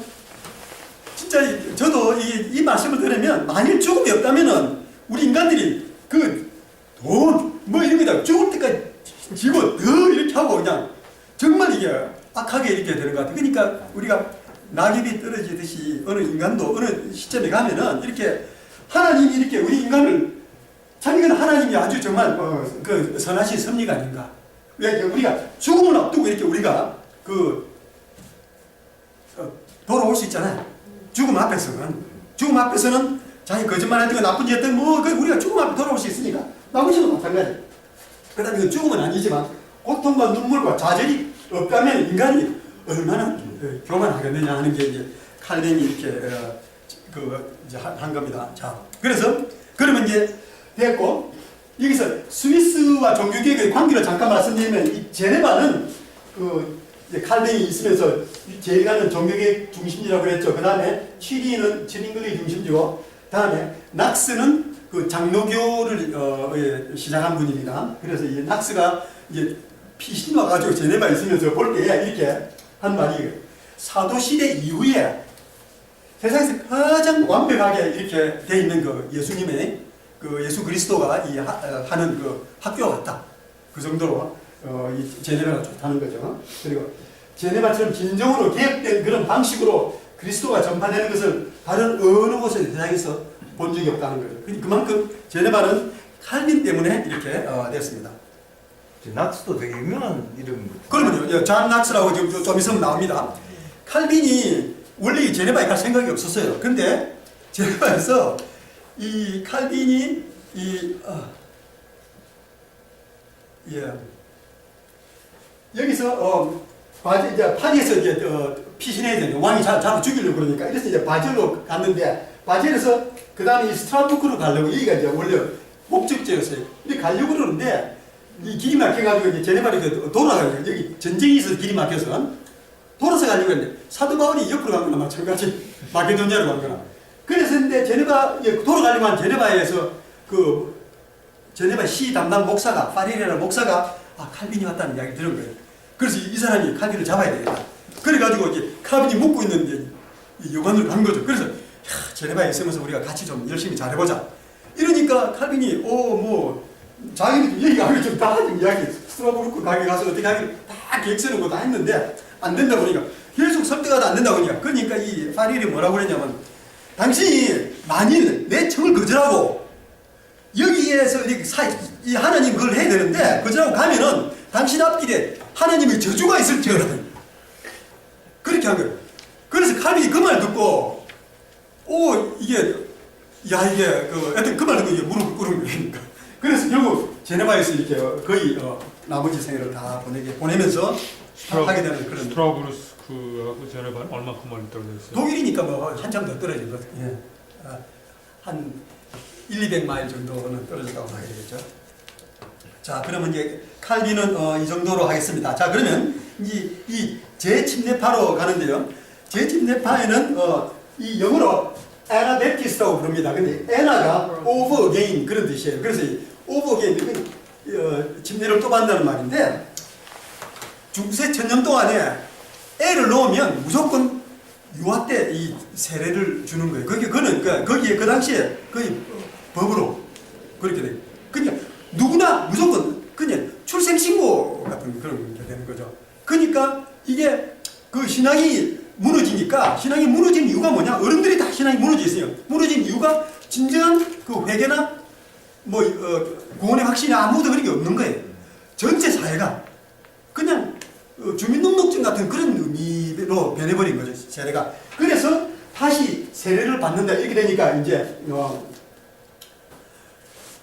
진짜 저도 이 말씀을 들으면 만일 죽음이 없다면은 우리 인간들이 더 뭐 이런 거다 죽을 때까지 지고 더 이렇게 하고 그냥 정말 이게 악하게 이렇게 되는 것 같아요. 그러니까 우리가 낙엽이 떨어지듯이 어느 인간도 어느 시점에 가면은 이렇게 하나님이 이렇게 우리 인간을 참 이건 하나님이 아주 정말 그 선하신 섭리가 아닌가. 왜 우리가 죽음을 앞두고 이렇게 우리가 돌아올 수 있잖아요. 죽음 앞에서는 자기 거짓말했던 거 나쁜 짓 했던 뭐 우리가 죽음 앞에 돌아올 수 있으니까 나머지도 마찬가지. 그다음에 이건 죽음은 아니지만 고통과 눈물과 좌절이 없다면 인간이 얼마나 교만하겠느냐 하는 게 이제 칼빈이 이렇게 이제 한 겁니다. 자, 그래서 그러면 이제 됐고 여기서 스위스와 종교개혁의 관계를 잠깐 말씀드리면 이 제네바는 이제 칼빈이 있으면서 제일 가는 종교개혁 중심지라고 그랬죠. 그 다음에 취리는 칠인글리 중심지고, 다음에 낙스는 그 장로교를 시작한 분입니다. 그래서 이 낙스가 이제 피신 와가지고 제네바 있으면서 볼 때 이렇게 한 말이 사도 시대 이후에 세상에서 가장 완벽하게 이렇게 돼 있는 그 예수님의 그 예수 그리스도가 하는 그 학교가 같다. 그 정도로 이 제네바가 좋다는 거죠. 그리고 제네바처럼 진정으로 개혁된 그런 방식으로 그리스도가 전파되는 것을 다른 어느 곳에 세상에서 본 적이 없다는 거죠. 그만큼 제네바는 칼빈 때문에 이렇게 됐습니다. 낙스도 되게 유명한 이름인 거죠. 그러면요, 잔 낙스라고 좀 있으면 나옵니다. 칼빈이 원래 제네바에 갈 생각이 없었어요. 근데 제네바에서 이 칼빈이 여기서 이제 파리에서 이제 피신해야 되는 왕이 자꾸 죽이려고 그러니까 이래서 이제 바젤로 갔는데 바젤에서 그 다음에 이 스트라스부르크로 가려고 여기가 이제 원래 목적지였어요. 근데 가려고 그러는데 이 길이 막혀가지고 이제 제네바로 돌아가요. 여기 전쟁이 있어서 길이 막혀서 돌아서 가려고 했는데 사도 바울이 옆으로 간 거나 마찬가지 마케도니아로 간 거나. 그래서 근데 제네바 돌아가려고 한 제네바에서 그 제네바 시 담당 목사가 파리레라 목사가 칼빈이 왔다는 이야기 들은 거예요. 그래서 이 사람이 칼빈을 잡아야 되겠다. 그래가지고 이제 칼빈이 묵고 있는 요관으로 간 거죠. 그래서 제네바에 있으면서 우리가 같이 좀 열심히 잘해보자. 이러니까 칼빈이 자기는 여기 가기 좀 다 이야기 스트라스부르크 가게 가서 어떻게 하기를 다 계획 세우고 다 했는데 안 된다고 그러니까 계속 설득하다 안 된다고 그러니까 이 파리레 뭐라고 그랬냐면 당신이 만일 내 청을 거절하고 여기에서 이 하나님 그걸 해야 되는데 거절하고 가면은 당신 앞길에 하나님의 저주가 있을지어라. 그렇게 한 거예요. 그래서 칼빈이 그 말 듣고 하여튼 그 말 듣고 이게 무릎을 꿇은 거니까. 그래서 결국 제네바에서 이렇게 거의 나머지 생애를 다 보내면서 하게 되는 그런. 스트라스부르크하고 제네바는 얼마큼 멀리 떨어졌어요? 독일이니까 한참 더 떨어진 것 같아요. 한 1-200마일 정도는 떨어졌다고 봐야 되겠죠. 자, 그러면 이제 칼빈은 이 정도로 하겠습니다. 자, 그러면 이 재침례파로 가는데요. 재침례파에는 이 영어로 에나베티스라고 부릅니다. 근데 에나가 over again 그런 뜻이에요. 그래서 over again 침례를 또 받는다는 말인데 중세 천년 동안에 애를 놓으면 무조건 유아 때 이 세례를 주는 거예요. 거기에 그 당시에 거의 법으로 그렇게 돼요. 그러니까 누구나 무조건 그냥 출생신고 같은 그런 게 되는 거죠. 그러니까 이게 그 신앙이 무너지니까 신앙이 무너진 이유가 뭐냐? 어른들이 다 신앙이 무너져 있어요. 무너진 이유가 진정한 그 회개나 구원의 확신이 아무도 그런 게 없는 거예요. 전체 사회가 그냥 주민등록증 같은 그런 의미로 변해버린 거죠. 세례가. 그래서 다시 세례를 받는다 이렇게 되니까 이제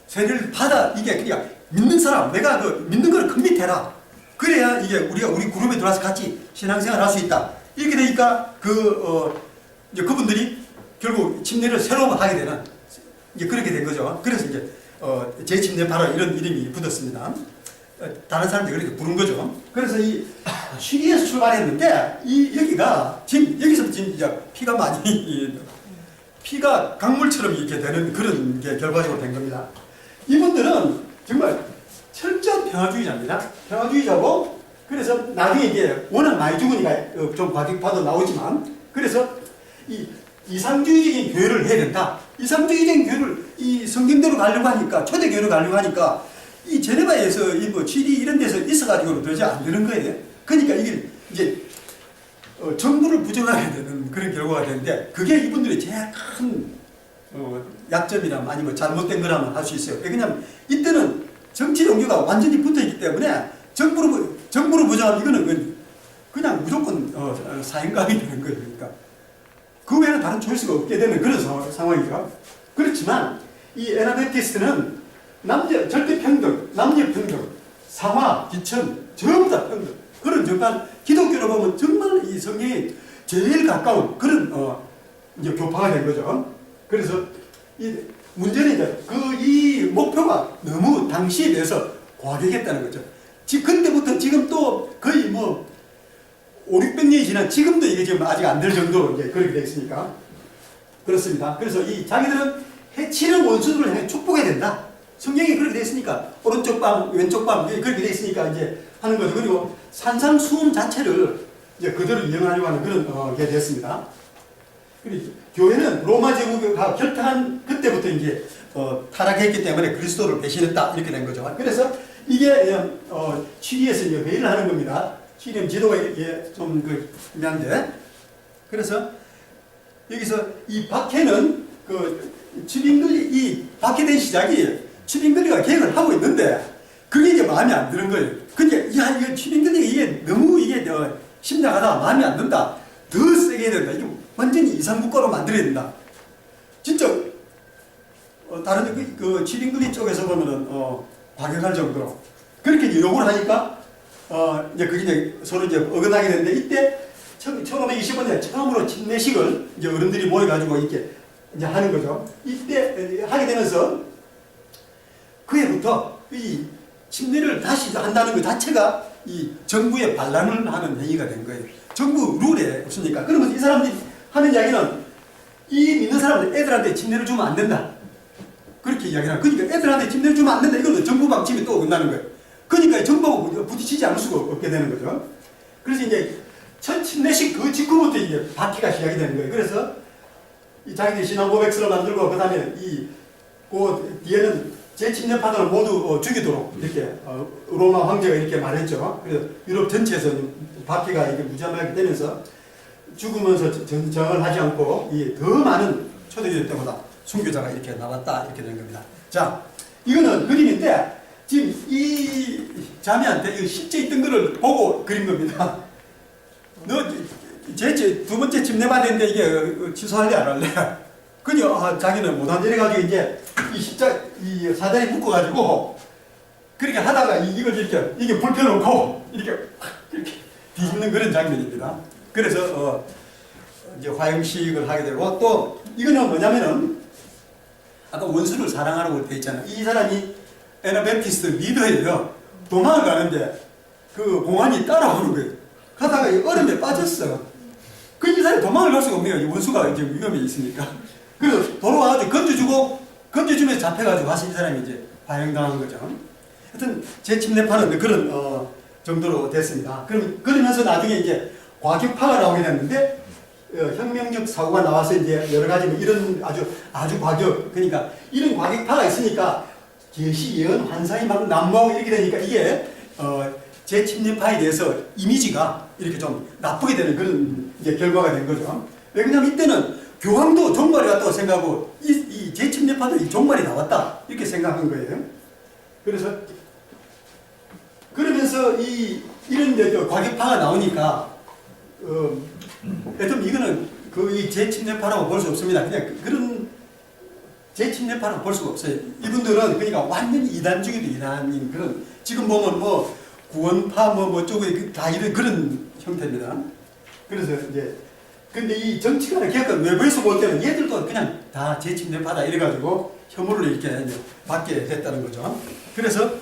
세례를 받아 이게 그냥 믿는 사람 내가 믿는 걸 커밋해라. 그래야 이게 우리 그룹에 들어와서 같이 신앙생활 할 수 있다. 이렇게 되니까 이제 그분들이 결국 침례를 새로 하게 되는 이제 그렇게 된 거죠. 그래서 이제 재침례파라 이런 이름이 붙었습니다. 다른 사람들이 그렇게 부른 거죠. 그래서 이 취리에서 출발했는데 여기가 지금 여기서 지금 이제 피가 많이 피가 강물처럼 이렇게 되는 그런 게 결과적으로 된 겁니다. 이분들은 정말 철저한 평화주의자입니다. 평화주의자고 그래서 나중에 이제 워낙 많이 죽으니까 좀 과격파도 나오지만 그래서 이 이상주의적인 교회를 해야 된다. 이상주의적인 교회를 이 성경대로 가려고 하니까 초대교회로 가려고 하니까 이 제네바에서 이 뭐 취리 이런 데서 있어가지고는 도저히 안 되는 거예요. 그러니까 이게 이제 정부를 부정하게 되는 그런 결과가 되는데 그게 이분들의 제일 큰 약점이라면 아니면 잘못된 거라면 할 수 있어요. 왜냐하면 이때는 정치 종교가 완전히 붙어있기 때문에 정부를 부정하면 이거는 그냥 무조건 사형감이 되는 거예요. 그러니까 그 외에는 다른 초이스가 없게 되는 그런 상황이죠. 그렇지만 이 에나베티스트는 절대 평등, 남녀 평등, 상하, 기천 전부 다 평등. 그런 정말 기독교로 보면 정말 이 성경에 제일 가까운 그런 이제 교파가 된 거죠. 그래서 이 문제는 이제 이 목표가 너무 당시에 비해서 과격했다는 거죠. 그때부터 지금 또 거의 뭐 5, 600년이 지난 지금도 이게 지금 아직 안 될 정도로 이제 그렇게 되어 있으니까 그렇습니다. 그래서 이 자기들은 해치는 원수들을 향해 축복해야 된다. 성경이 그렇게 되어 있으니까 오른쪽 방, 왼쪽 방 그렇게 되어 있으니까 이제 하는 거죠. 그리고 산상수훈 자체를 이제 그대로 이용하려고 하는 그런 게 됐습니다. 그리고 교회는 로마 제국과 결탁한 그때부터 이제 타락했기 때문에 그리스도를 배신했다 이렇게 된 거죠. 그래서 이게 취리에서 이제 회의를 하는 겁니다. 취리는 지도가 좀 미안한데 그래서 여기서 이 박해는 이 박해된 시작이 취빙글리가 계획을 하고 있는데 그게 이제 마음에 안 드는 거예요. 근데 이거 취빙글리가 이게 너무 심각하다 마음에 안 든다. 더 세게 해야 된다. 이게 완전히 이상국가로 만들어야 된다. 진짜 다른 취빙글리 쪽에서 보면은 과격할 정도로 그렇게 이제 요구를 하니까 이제 그게 이제 서로 이제 어긋나게 되는데 이때 1525년 처음으로 침례식을 이제 어른들이 모여가지고 이렇게 이제 하는 거죠. 이때 하게 되면서 그해부터 이 침례를 다시 한다는 것 자체가 이 정부의 반란을 하는 행위가 된 거예요. 정부 룰에 없으니까. 그러면서 이 사람들이 하는 이야기는 이 믿는 사람들 애들한테 침례를 주면 안 된다. 그렇게 이야기를 하는. 그러니까 애들한테 침례를 주면 안 된다. 이거는 정부 방침이 또 어긋나는 거예요. 그러니까 정부하고 부딪히지 않을 수가 없게 되는 거죠. 그래서 이제 첫 침례식 그 직후부터 이제 바퀴가 시작이 되는 거예요. 그래서 이 자기들 신앙 고백서를 만들고 그다음에 그 뒤에는 제 침례파들을 모두 죽이도록 이렇게 로마 황제가 이렇게 말했죠. 그래서 유럽 전체에서 바퀴가 이게 무자하게 되면서 죽으면서 정을 하지 않고 더 많은 초대교회 때보다 순교자가 이렇게 나왔다 이렇게 되는 겁니다. 자, 이거는 그림인데 지금 이 자매한테 이 실제 있던 거를 보고 그린 겁니다. 너 두 번째 침례 받았는데 이게 취소할래 안 할래? 그냥 자기는 못한 일 해가지고 이제 이 사다리 묶어가지고 그렇게 하다가 이걸 이렇게 이게 불 펴놓고 이렇게 뒤집는 그런 장면입니다. 그래서 이제 화형식을 하게 되고 또 이거는 뭐냐면은 아까 원수를 사랑하라고 돼 있잖아요. 이 사람이 에나베티스트 리더예요. 도망을 가는데 그 공안이 따라오는 거예요. 가다가 이 얼음에 빠졌어. 이 사람이 도망을 갈 수가 없네요. 이 원수가 이제 위험에 있으니까. 그래서 돌아와가지고 건져주면서 잡혀가지고 와서 이 사람이 이제 파형당한 거죠. 하여튼 제 침례파는 그런 정도로 됐습니다. 그러면서 나중에 이제 과격파가 나오게 됐는데 혁명적 사고가 나와서 이제 여러 가지 이런 아주 과격 그러니까 이런 과격파가 있으니까 계시 예언 환상이 막 난무하고 이렇게 되니까 이게 제 침례파에 대해서 이미지가 이렇게 좀 나쁘게 되는 그런 이제 결과가 된 거죠. 왜냐하면 이때는 교황도 종말이 왔다고 생각하고 이 재침례파도 이 종말이 나왔다 이렇게 생각한 거예요. 그래서 그러면서 이런 과격파가 나오니까 여튼 이거는 이 재침례파라고 볼 수 없습니다. 그냥 그런 재침례파라고 볼 수가 없어요. 이분들은 그러니까 완전히 이단 중에도 이단인 그런 지금 보면 뭐 구원파 뭐 쪽에 다 이런 그런 형태입니다. 그래서 이제 근데 이 정치가나 개혁은 외부에서 볼 때는 얘들도 그냥 다 재침례파다 이래가지고 혐오를 이렇게 받게 됐다는 거죠. 그래서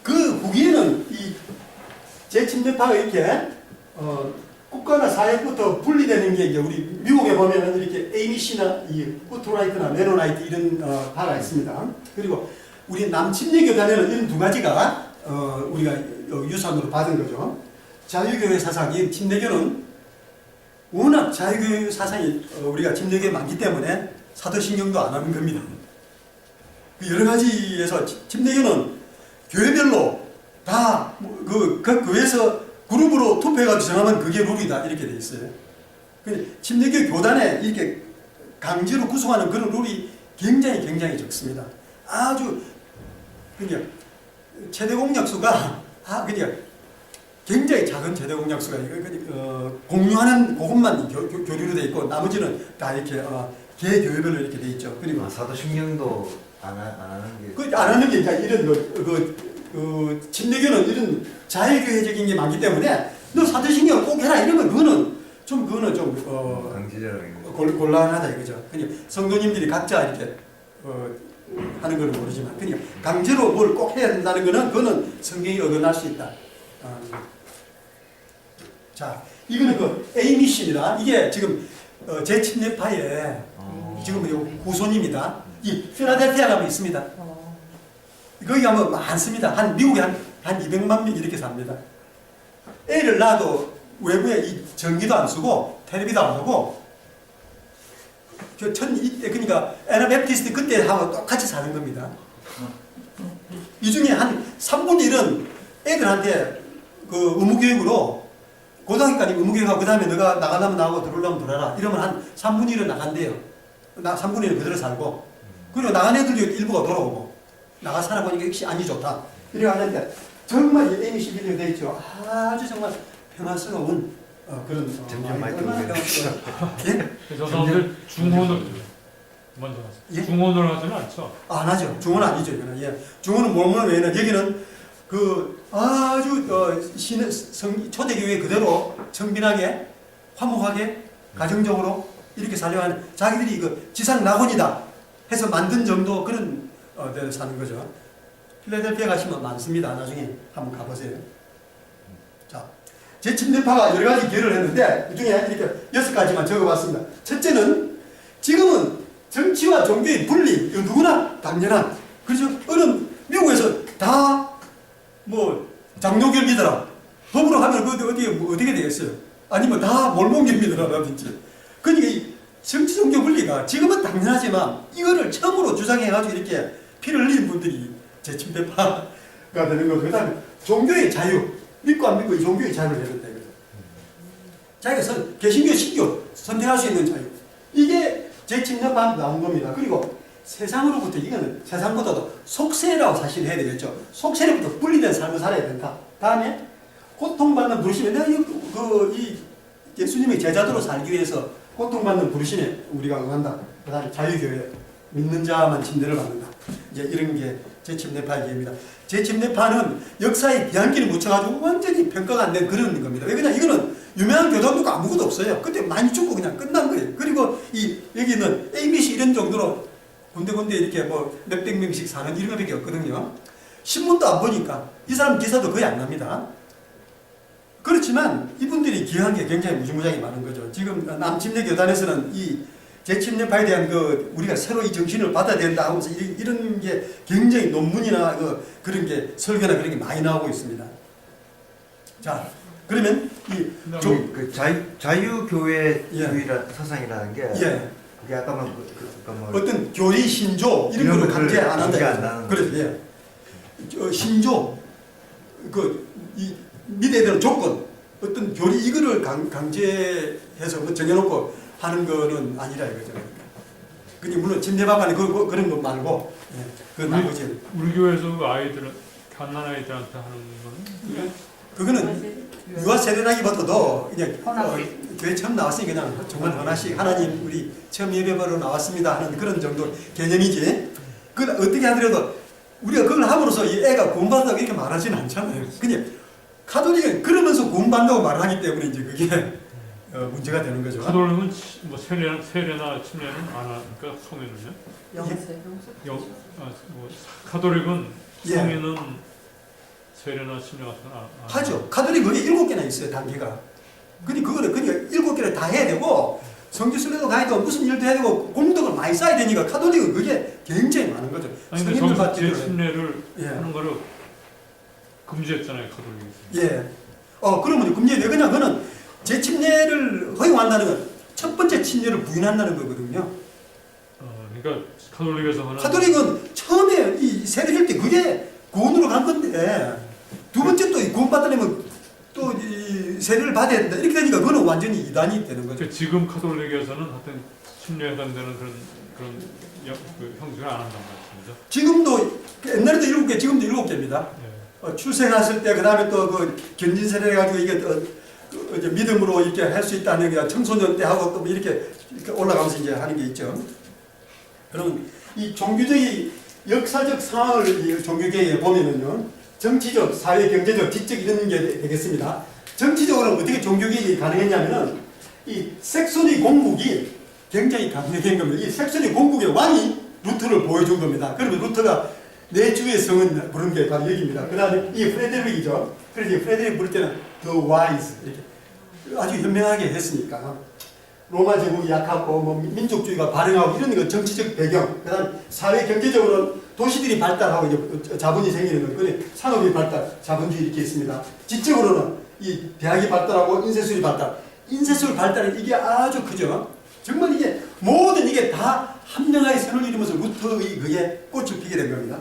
그 후기에는 이 재침례파가 이렇게 국가나 사회부터 분리되는 게 이제 우리 미국에 보면은 이렇게 에이미시나 이 후트라이트나 메노나이트 이런 파가 있습니다. 그리고 우리 남침례교단에는 이런 두 가지가 우리가 유산으로 받은 거죠. 자유교회 사상인 침례교는 워낙 자유교회 사상이 우리가 침례교에 많기 때문에 사도신경도 안 하는 겁니다. 그 여러 가지에서 침례교는 교회별로 다 그 교회에서 그룹으로 투표해가지고 정하면 그게 룰이다 이렇게 돼 있어요. 근데 침례교 교단에 이렇게 강제로 구성하는 그런 룰이 굉장히 적습니다. 아주 그냥 최대 공약수가 그냥 굉장히 작은 최대 공약수가 공유하는 그것만 교류로 돼 있고 나머지는 다 이렇게 개교회별로 이렇게 돼 있죠. 그리고 사도신경도 안 하는 게. 그 안 하는 게 이런 침례교는 이런 자율교회적인 게 많기 때문에 너 사도신경을 꼭 해라 이러면 그거는 좀 강제적인 거. 곤란하다 이거죠. 그냥 성도님들이 각자 이렇게 하는 걸 모르지만 그냥 강제로 뭘 꼭 해야 된다는 거는 그거는 성경이 어긋날 수 있다. 자, 이거는 그 에이미씨입니다. 이게 지금 재침례파의 지금 후손입니다. 이 필라델피아 가면 있습니다. 거기 가면 많습니다. 미국에 한 200만 명 이렇게 삽니다. 애를 낳아도 외부에 이 전기도 안 쓰고 텔레비도 안 보고 그러니까 애나베프티스트 그때 하고 똑같이 사는 겁니다. 이 중에 한 3분의 1은 애들한테 그 의무교육으로 고등학교까지 의무교육하고 그 다음에 너가 나가려면 나가고 들어오려면 들어라 이러면 한 3분의 1은 나간대요. 3분의 1은 그대로 살고 그리고 나간 애들 중에 일부가 돌아오고 나가 살아보니까 역시 안이 좋다 이래 하는데 정말 이 에이미시 되어 있죠. 아주 정말 평화스러운 그런 점점 많이 얼마나 저 사람들 중혼을 먼저 하세요. 예? 중혼을 하지는 않죠. 안 하죠. 중원은 아니죠. 이거는. 예. 중원은 뭐뭐 외에는 여기는 그 아주 초대교회 그대로 청빈하게 화목하게 가정적으로 이렇게 살려하는 자기들이 그 지상 낙원이다 해서 만든 정도 그런 데를 사는 거죠. 필라델피아 가시면 많습니다. 나중에 한번 가보세요. 자, 재침례파가 여러 가지 기여를 했는데 그 중에 이렇게 6가지만 적어봤습니다. 첫째는 지금은 정치와 종교의 분리, 이거 누구나 당연한, 그렇죠? 미국에서 다 장로교를 믿어라. 법으로 하면 어떻게 되겠어요? 아니면 다 몰몬교를 믿어라든지. 그러니까 이 정치 종교 분리가 지금은 당연하지만 이거를 처음으로 주장해가지고 이렇게 피를 흘린 분들이 재침례파가 되는 거고, 그 다음에 종교의 자유, 믿고 안 믿고 이 종교의 자유를 해야 된다 이거죠. 자기가 개신교, 신교 선택할 수 있는 자유. 이게 재침례파 나온 겁니다. 그리고 세상으로부터 이거는 세상보다도 속세라고 사실 해야 되겠죠. 속세로부터 분리된 삶을 살아야 된다. 다음에 고통받는 부르심에 내가 이 예수님의 제자도로 살기 위해서 고통받는 부르심에 우리가 응한다. 그 다음에 자유교회 믿는 자만 침례를 받는다. 이제 이런 게 재침례파의 예입니다. 재침례파는 역사에 비한기를 묻혀가지고 완전히 평가가 안 된 그런 겁니다. 왜 그냥 이거는 유명한 교단도 아무것도 없어요. 그때 많이 죽고 그냥 끝난 거예요. 그리고 여기는 ABC 이런 정도로 군데군데 이렇게 몇백 명씩 사는 이런 것밖에 없거든요. 신문도 안 보니까 이 사람 기사도 거의 안 납니다. 그렇지만 이분들이 기여한 게 굉장히 무지무지하게 많은 거죠. 지금 남침례 교단에서는 이 재침례파에 대한 우리가 새로 이 정신을 받아야 된다 하면서 이런 게 굉장히 논문이나 그런 게 설교나 그런 게 많이 나오고 있습니다. 자, 그러면 자유교회주의라 사상이라는 게 예. 그게 아까 어떤 교리 신조 이런 걸 강제 안 한다. 한다는 그렇죠. 예. 신조 이 믿어야 되는 조건 어떤 교리 이거를 강제해서 정해놓고 하는 거는 아니라 이거죠. 그냥 물론 침례받는 그런 거 말고 그 나머지 우리 교회에서 갓난 아이들한테 하는 거는 그거는 유아 세례나기보다도 그냥 교회 처음 나왔으니 그냥 정말 하나씩 하나님 우리 처음 예배바로 나왔습니다 하는 그런 정도 개념이지. 그건 어떻게 하더라도 우리가 그걸 함으로써 이 애가 구원받는다고 이렇게 말하지는 않잖아요. 그냥 카톨릭은 그러면서 구원받는다고 말하기 때문에 이제 그게 문제가 되는 거죠. 카톨릭은 세례나 침례는 안 하니까 성인은요? 카톨릭은 성인은 세례나 침례 같은 건 하죠. 카톨릭 그게 7개나 있어요, 단계가. 근데 그거는 그냥 7개를 다 해야 되고, 성지순례도 가야 되고, 무슨 일도 해야 되고, 공덕을 많이 쌓아야 되니까, 카톨릭은 그게 굉장히 많은 거죠. 아니, 근데 저기서 재침례를 하는 거를 금지했잖아요, 카톨릭이. 예. 그러면 금지 왜 그냥 그거는 재침례를 허용한다는 건 첫 번째 침례를 부인한다는 거거든요. 그러니까 카톨릭에서 하는 카톨릭은 처음에 이 세례할 때 그게 구원으로 간 건데 두 번째 또 구원 받으려면 또 이 세례를 받아야 된다 이렇게 되니까 그거는 완전히 이단이 되는 거죠. 그러니까 지금 카톨릭에서는 하여튼 침례해당되는 그 형식을 안 한다는 말씀이죠. 지금도 옛날에도 7개, 지금도 7개입니다. 예. 출생했을 때 그다음에 또 그 견진 세례 가지고 이게 이제 믿음으로 이렇게 할 수 있다는 게 청소년 때 하고 또 이렇게 올라가면서 이제 하는 게 있죠. 그럼 이 종교적인 역사적 상황을 이 종교계에 보면은요, 정치적, 사회, 경제적, 지적 이런 게 되겠습니다. 정치적으로는 어떻게 종교개혁이 가능했냐면은 이 색소니 공국이 굉장히 강력한 겁니다. 이 색소니 공국의 왕이 루터를 보여준 겁니다. 그러면 루터가 내 주의 성은 부른 게 바로 여기입니다. 그 다음에 이 프레데릭이죠. 그래서 이 프레데릭 부를 때는 The Wise 이렇게 아주 현명하게 했으니까 로마 제국이 약하고 뭐 민족주의가 발흥하고 이런 거 정치적 배경, 그다음 사회 경제적으로는 도시들이 발달하고 이제 자본이 생기는 거, 그래 산업이 발달, 자본주의 이렇게 있습니다. 지적으로는 이 대학이 발달하고 인쇄술이 발달, 인쇄술 발달은 이게 아주 크죠. 정말 이게 모든 이게 다 한명하게 선을 이루면서 루터의 그게 꽃을 피게 된 겁니다.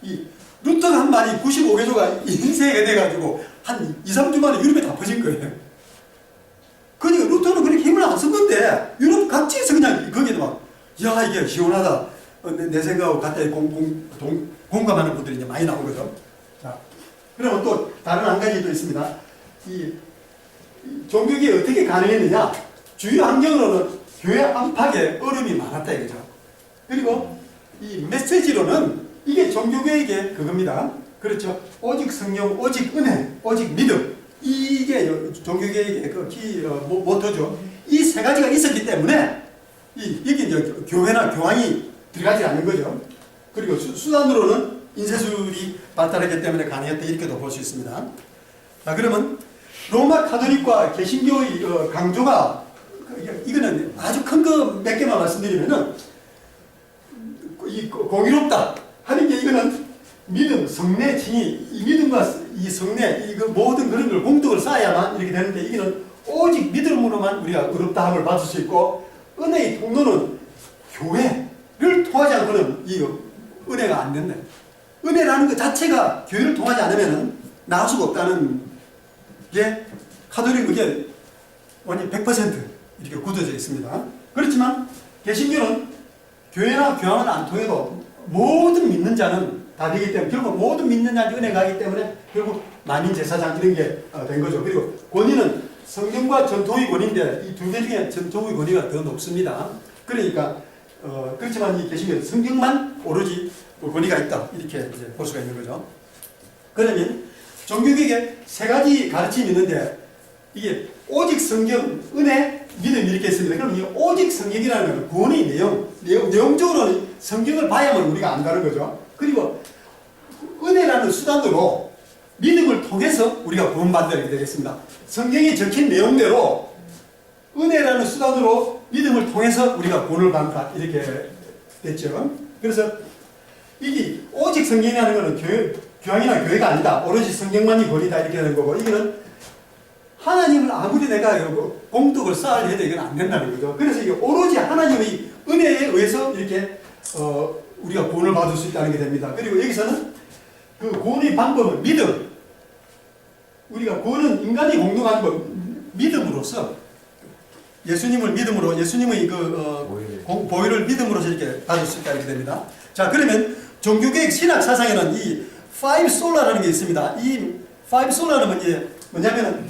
이 루터가 한 말이 95개조가 인쇄가 돼가지고 한 2, 3주 만에 유럽에 다 퍼진 거예요. 그러니까 루터는 그렇게 힘을 안 쓴 건데 유럽 각지에서 그냥 거기에 막 야 이게 시원하다 내 생각하고 같이 공감하는 분들이 이제 많이 나온 거죠. 자, 그러면 또 다른 한 가지 또 있습니다. 이 종교개혁이 어떻게 가능했느냐? 주요 환경으로는 교회 안팎에 어려움이 많았다 이거죠. 그리고 이 메시지로는 이게 종교개혁의 그겁니다. 그렇죠. 오직 성령, 오직 은혜, 오직 믿음. 이게 종교개혁의 그 모토죠. 이 세 가지가 있었기 때문에 여기 이제 교회나 교황이 들어가지 않는 거죠. 그리고 수단으로는 인쇄술이 발달했기 때문에 가능했다 이렇게도 볼 수 있습니다. 자, 그러면 로마 카톨릭과 개신교의 강조가 이거는 아주 큰 거 몇 개만 말씀드리면은 이 공의롭다 하는 게 이거는 믿음, 성례, 칭의, 이 믿음과 이 성례, 이 모든 그런 걸 공덕을 쌓아야만 이렇게 되는데 이거는 오직 믿음으로만 우리가 의롭다함을 받을 수 있고 은혜의 통로는 교회를 통하지 않고는 이 은혜가 안 된다. 은혜라는 것 자체가 교회를 통하지 않으면 나을 수가 없다는 게 카톨릭 그게 완전 100% 이렇게 굳어져 있습니다. 그렇지만 개신교는 교회나 교황은 안 통해도 모든 믿는 자는 다 되기 때문에 결국 모든 믿는 자한테 은혜가 가기 때문에 결국 만인 제사장 이런 게 된 거죠. 그리고 권위는 성경과 전통의 권위인데 이 두 개 중에 전통의 권위가 더 높습니다. 그러니까 그렇지만 이 개신교는 성경만 오로지 권위가 있다 이렇게 이제 볼 수가 있는 거죠. 그러면 종교개혁에 세 가지 가르침이 있는데 이게 오직 성경, 은혜, 믿음 이렇게 있습니다. 그럼 이 오직 성경이라는 건 구원의 내용적으로는 성경을 봐야만 우리가 안다는 거죠. 그리고 은혜라는 수단으로 믿음을 통해서 우리가 구원받게 되겠습니다. 성경에 적힌 내용대로 은혜라는 수단으로 믿음을 통해서 우리가 구원을 받는다 이렇게 됐죠. 그래서 이게 오직 성경이라는 것은 교황이나 교회가 아니다. 오로지 성경만이 권위다 이렇게 되는 거고 이거는 하나님을 아무리 내가 공덕을 쌓으려 해도 이건 안 된다는 거죠. 그래서 이게 오로지 하나님의 은혜에 의해서 이렇게 우리가 구원을 받을 수 있다는 게 됩니다. 그리고 여기서는 그 구원의 방법은 믿음. 우리가 구원은 인간이 공동한 것 믿음으로써 예수님을 믿음으로 예수님의 보혈을 믿음으로써 이렇게 받을 수 있다 이렇게 됩니다. 자, 그러면 종교개혁 신학 사상에는 이 파이브 솔라라는 게 있습니다. 이 파이브 솔라는 뭐냐면은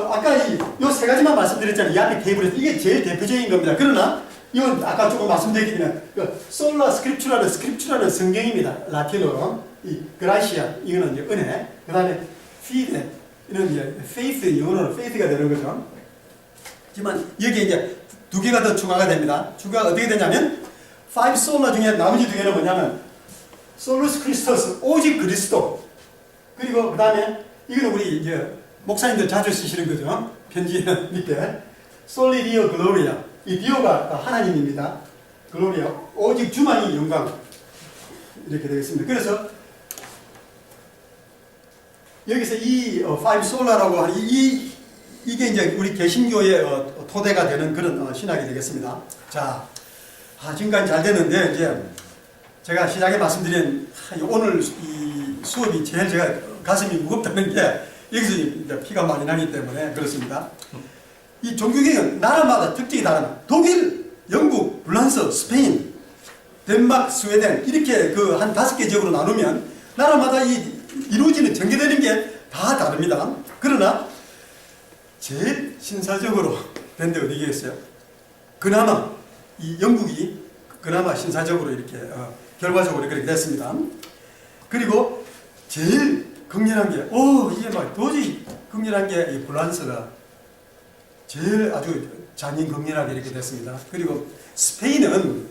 아까 요 세 가지만 말씀드렸잖아요. 이 앞에 테이블에서 이게 제일 대표적인 겁니다. 그러나 이건 아까 조금 말씀드렸지만 솔라 스크립추라는 성경입니다. 라틴어로 이 그라시아 이거는 이제 은혜. 그다음에 피데 이는 이제 페이스 영어로는 페이스가 되는 거죠. 하지만 여기에 이제 두 개가 더 추가가 됩니다. 추가가 어떻게 되냐면 파이브 솔라 중에 나머지 두 개는 뭐냐면 솔루스 크리스토스 오직 그리스도 그리고 그다음에 이거는 우리 이제 목사님들 자주 쓰시는 거죠. 편지 밑에 솔리 디오 글로리아 이 디오가 하나님입니다. 글로리아 오직 주만이 영광 이렇게 되겠습니다. 그래서 여기서 이 파이브 솔라라고 하는 이게 이제 우리 개신교의 토대가 되는 그런 신학이 되겠습니다. 자, 지금까지 잘 됐는데 이제 제가 시작에 말씀드린 오늘 이 수업이 제일 제가 가슴이 무겁다는 게 여기서 이제 피가 많이 나기 때문에 그렇습니다. 이 종교개혁은 나라마다 특징이 다릅니다. 독일, 영국, 프랑스, 스페인, 덴마크, 스웨덴 이렇게 그 한 5개 지역으로 나누면 나라마다 이루어지는 전개되는 게 다 다릅니다. 그러나 제일 신사적으로 된 데 어디겠어요? 그나마 이 영국이 그나마 신사적으로 이렇게 결과적으로 그렇게 됐습니다. 그리고 제일 극렬한 게 이게 막 도저히 극렬한 게 이 프랑스가 제일 아주 잔인 극렬하게 이렇게 됐습니다. 그리고 스페인은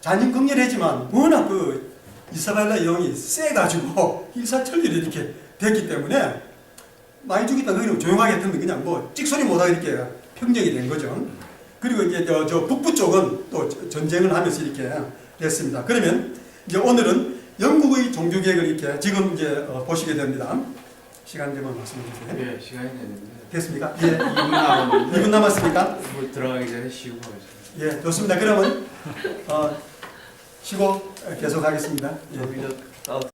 잔인 극렬하지만 워낙 그 이사벨라 여왕이 세가지고 일사천리로 이렇게 됐기 때문에 많이 죽겠다 거기는 조용하게 했는데 그냥 뭐 찍소리 못하게 이렇게 평정이 된 거죠. 그리고 이제 저 북부 쪽은 또 전쟁을 하면서 이렇게 됐습니다. 그러면 이제 오늘은 영국의 종교개혁을 이렇게 지금 이제 보시게 됩니다. 시간 되면 말씀해 주세요. 예, 시간이 됐는데 됐습니까? 예. 2분 남았는데 2분 남았습니까? 뭐 들어가기 전에 쉬고 가겠습니다. 예, 좋습니다. 그러면 쉬고 계속하겠습니다. 예. 저기서